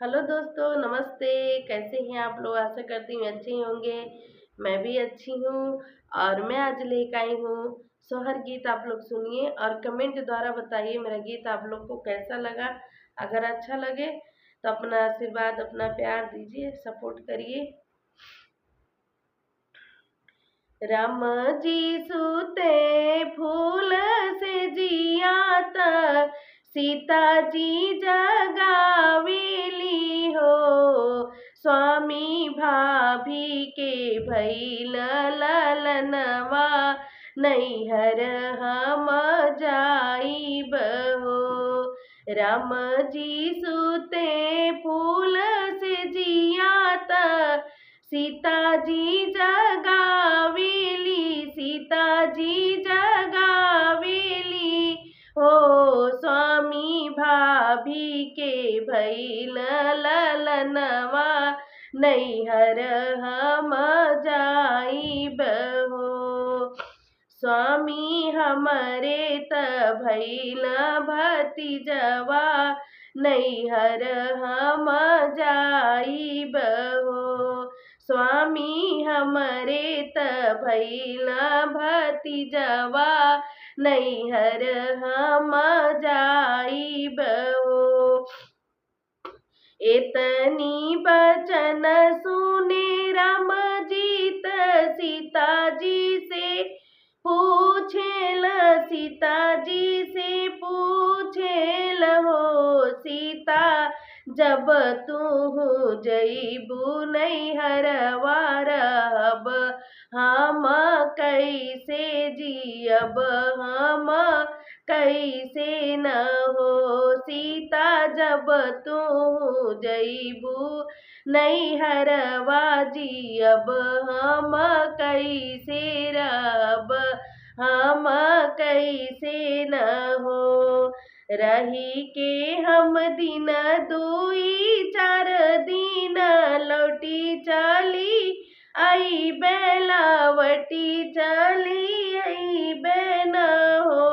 Hello दोस्तों, नमस्ते। कैसे हैं आप लोग? आशा करती हूँ अच्छे ही होंगे। मैं भी अच्छी हूँ। और मैं आज लेकर आई हूँ सोहर गीत। आप लोग सुनिए और कमेंट द्वारा बताइए मेरा गीत आप लोग को कैसा लगा। अगर अच्छा लगे तो अपना आशीर्वाद, अपना प्यार दीजिए, सपोर्ट करिए। राम जी सूते फूल से जियात, सीता जी जगावेली हो। स्वामी भाभी के भैल ललनवा, नैहर हम जाइब हो। राम जी सूते फूल से जियात, सीता जी जगावेली, सीता जी जगावेली हो। स्वामी भाभी के भैल ललनवा, नैहर हम जाइब हो। स्वामी हमरे त भैल भतीजवा, नैहर हम जाइब हो। स्वामी हमरे त भैल भतीजवा, नैहर हम जाइब हो। एतनी बचन सुने राम जी त सीता जी से पूछेल, सीता जी से पूछेल हो। सीता जब तू जईबू नैहरवा, रहब हम कैसे जियब, हम कैसे न हो। सीता जब तू जईबू नैहरवा, जियब हम कैसे रहब, हम कैसे न हो। रही के हम दिन दुई चार दिन, लौटी चली आई बेलावटी, चली आई बेन हो।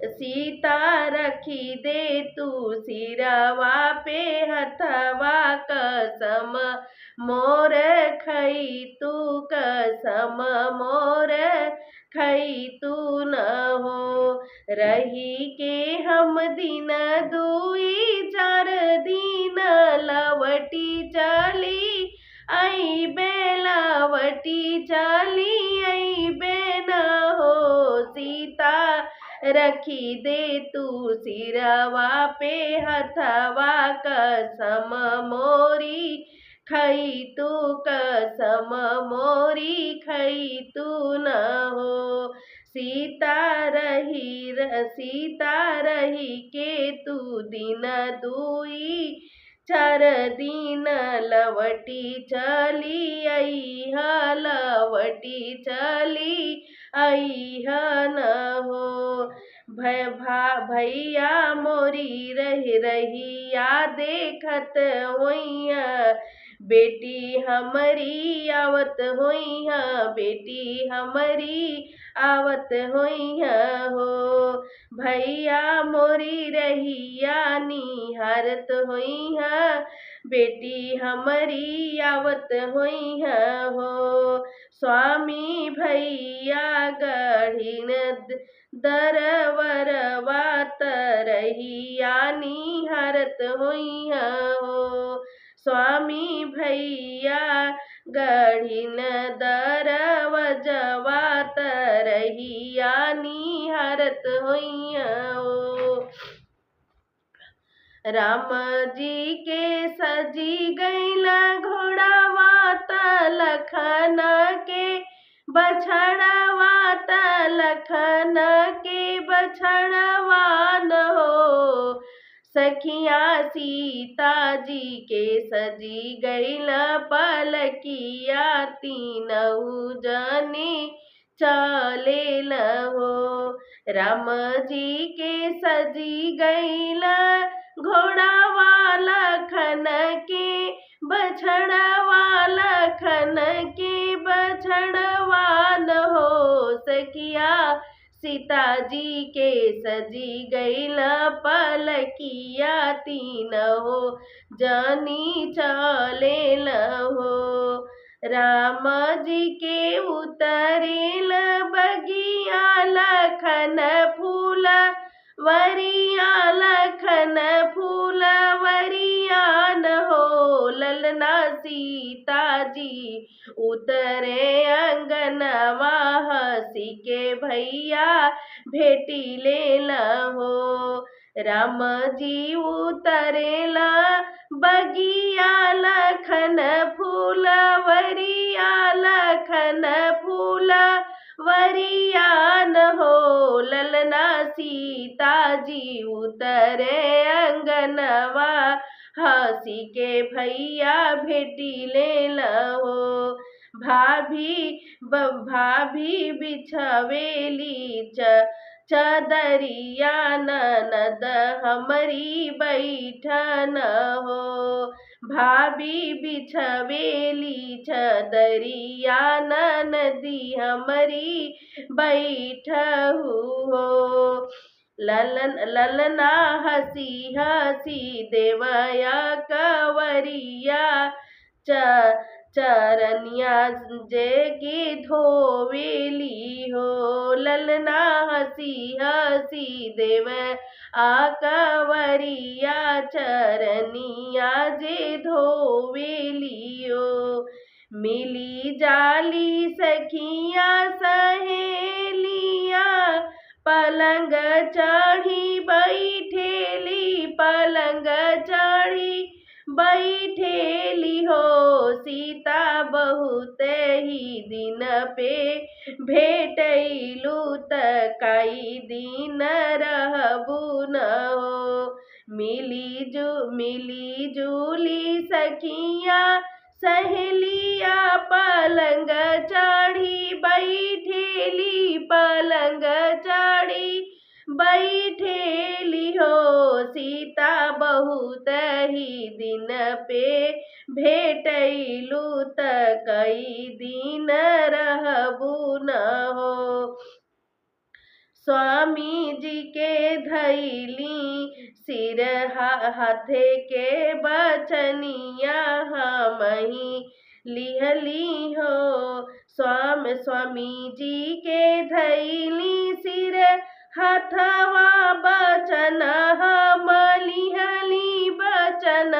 सीता रखी दे तू सिरवा पे हथवा, कसम मोर खई तू, कसम मोर खई तू न हो। रही के हम दिन दुई चार दिन, लवटी चली आई बेलावटी, चली आई बेन हो। सीता रखी दे तू सिरवा पे हथवा, कसम मोरी खई तू, कसम मोरी खई तू न हो। सीता रही के तू दिन दुई चार दिन, लवटी चली आई, लवटी चली आई न हो। भैया मोरी रहिया देखत होइया, बेटी हमारी आवत होइया, बेटी हमारी आवत होइया हो। भैया मोरी रहिया निहारत होइया, बेटी हमारी आवत होइया हो। स्वामी भैया गढ़िन दरवरवा, तरहिया निहारत होइया हो। स्वामी भैया गढ़िन दरवजवा, तरहिया निहारत होइया हो। राम जी के सजी गईला घोड़ावा, त लखन के बछड़वा, त लखन के बछड़वा न हो। सखिया सीता जी के सजी गईला पलकिया, तीनऊ जने चले न हो। राम जी के सजी गईला घोड़ावा, लखन के बछड़वा, लखन के बछड़वा न हो। सखिया सीता जी के सजी गईल पलकिया तीन हो जानी चलेल हो। राम जी के उतरेल बगिया लखन फूल वरिया लखन फूल वरियान हो। ललना सीता जी उतरे अंगनवा हंसी के भैया भेटी ले हो। राम जी उतरेला बगिया लखन फूल वरिया लखन फूल वरियान हो। ललना सीता जी उतरे अंगनवा हंसी के भैया भेटी ले हो। भाभी बिछवेली चदरिया ननद हमरी बैठन हो। भाभी बिछवेली चदरिया ननदी हमरी बैठहु हो। ललना हसी हसी देवया कवरिया चरनिया जे की धोवेली हो। ललना हसी हसी देव कवरिया चरनिया जे धोवेली हो। मिली जाली सखिया सहेलिया पलंग चढ़ी बैठेली पलंग चढ़ी बैठेली हो। सीता बहुत ही दिन पे भेटैलू त कई दिन रहबू न हो। मिली जुली सखिया सहेलिया पलंग चढ़ी बैठेली पलंग चढ़ी बैठेली हो। सीता बहुत ही दिन पे भेटैलू त कई दिन रहबू न हो। स्वामी जी के धैली सिर हाथे के बचनिया हमही लिहली हो। स्वामी जी के धैली सिर हथवा बचन हम लिहली बचन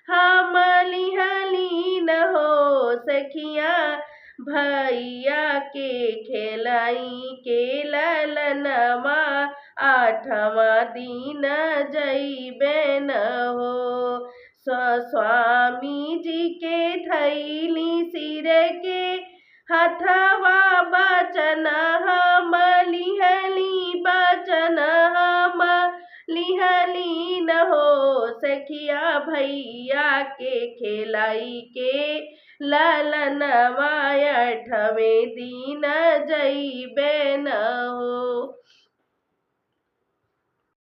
हम लिहली न हो। सखिया भैया के खेलाई के ललनवा आठवा दिन जइबे न हो। स्वामी जी के धैली सिर के हथवा बचन हम लिहली बचन हम लिहली न हो। सखिया भैया के खेलाई के ललनवा 8वें दिन जइबे न हो।